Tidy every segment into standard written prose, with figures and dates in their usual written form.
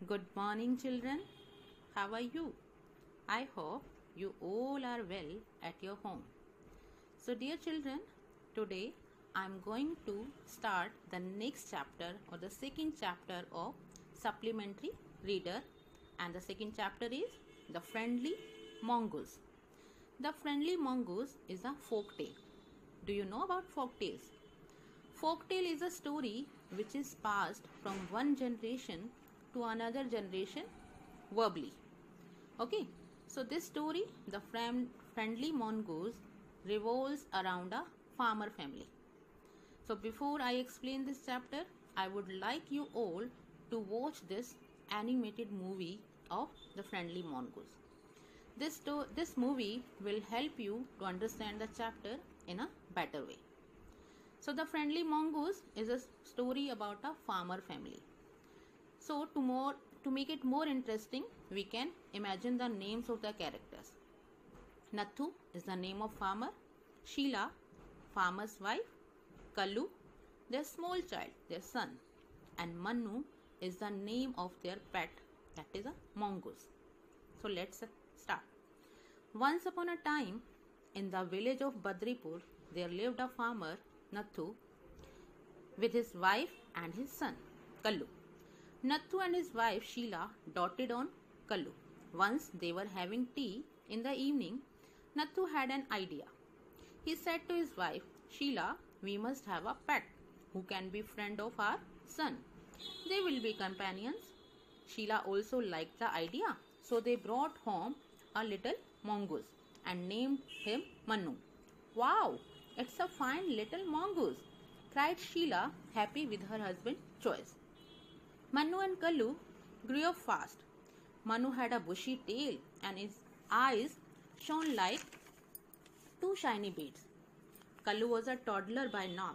Good morning, children. How are you? I hope you all are well at your home. So, dear children, today I am going to start the next chapter or the second chapter of Supplementary Reader, and the second chapter is The Friendly Mongoose. The Friendly Mongoose is a folk tale. Do you know about folk tales? Folk tale is a story which is passed from one generation to another generation verbally. Okay, so this story, The Friendly Mongoose, revolves around a farmer family. So before I explain this chapter, I would like you all to watch this animated movie of The Friendly Mongoose. This movie will help you to understand the chapter in a better way. So The Friendly Mongoose is a story about a farmer family. So to make it more interesting, we can imagine the names of the characters. Nathu is the name of farmer, Sheila, farmer's wife, Kallu, their small child, their son, and Manu is the name of their pet, that is a mongoose. So let's start. Once upon a time, in the village of Badripur, there lived a farmer, Nathu, with his wife and his son, Kallu. Nathu and his wife Sheila doted on Kallu. Once they were having tea in the evening, Nathu had an idea. He said to his wife, Sheila, we must have a pet who can be friend of our son. They will be companions. Sheila also liked the idea, so they brought home a little mongoose and named him Manu. Wow, it's a fine little mongoose, cried Sheila, happy with her husband's choice. Manu and Kallu grew up fast. Manu had a bushy tail and his eyes shone like two shiny beads. Kallu was a toddler by now.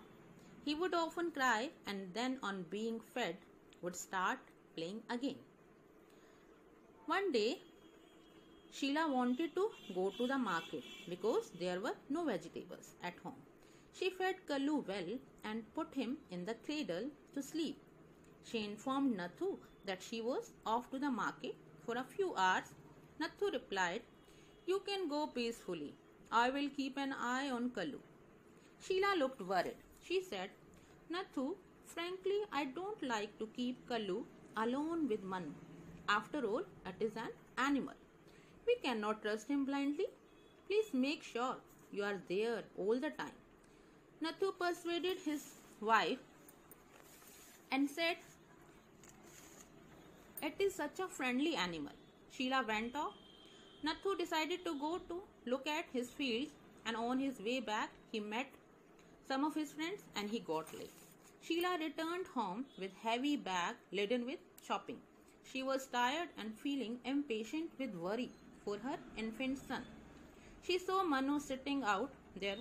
He would often cry and then, on being fed, would start playing again. One day, Sheila wanted to go to the market because there were no vegetables at home. She fed Kallu well and put him in the cradle to sleep. She informed Nathu that she was off to the market for a few hours. Nathu replied, You can go peacefully. I will keep an eye on Kallu. Sheila looked worried. She said, Nathu, frankly, I don't like to keep Kallu alone with Manu. After all, it is an animal. We cannot trust him blindly. Please make sure you are there all the time. Nathu persuaded his wife and said, It is such a friendly animal. Sheila went off. Nathu decided to go to look at his fields, and on his way back he met some of his friends and he got late. Sheila returned home with heavy bag laden with shopping. She was tired and feeling impatient with worry for her infant son. She saw Manu sitting out their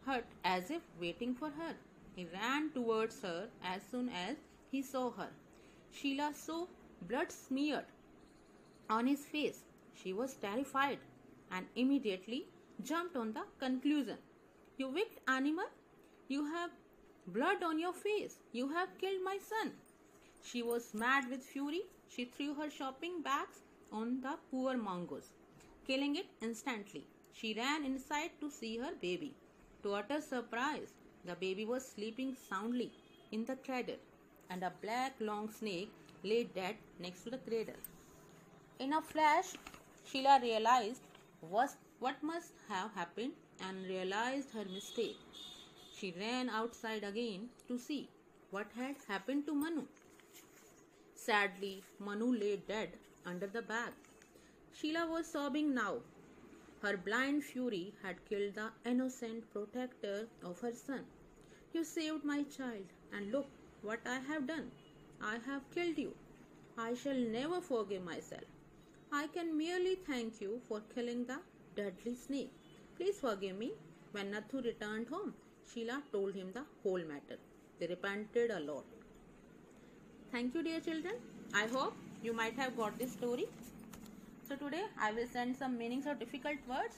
hut as if waiting for her. He ran towards her as soon as he saw her. Sheila saw blood smeared on his face. She was terrified and immediately jumped on the conclusion. You wicked animal! You have blood on your face. You have killed my son. She was mad with fury. She threw her shopping bags on the poor mongoose, killing it instantly. She ran inside to see her baby. To utter surprise, the baby was sleeping soundly in the cradle, and a black long snake lay dead next to the cradle. In a flash, Sheila realized what must have happened and realized her mistake. She ran outside again to see what had happened to Manu. Sadly, Manu lay dead under the bag. Sheila was sobbing now. Her blind fury had killed the innocent protector of her son. You saved my child, and look what I have done. I have killed you. I shall never forgive myself. I can merely thank you for killing the deadly snake. Please forgive me. When Nathu returned home, Sheila told him the whole matter. They repented a lot. Thank you, dear children. I hope you might have got this story. So today I will send some meanings of difficult words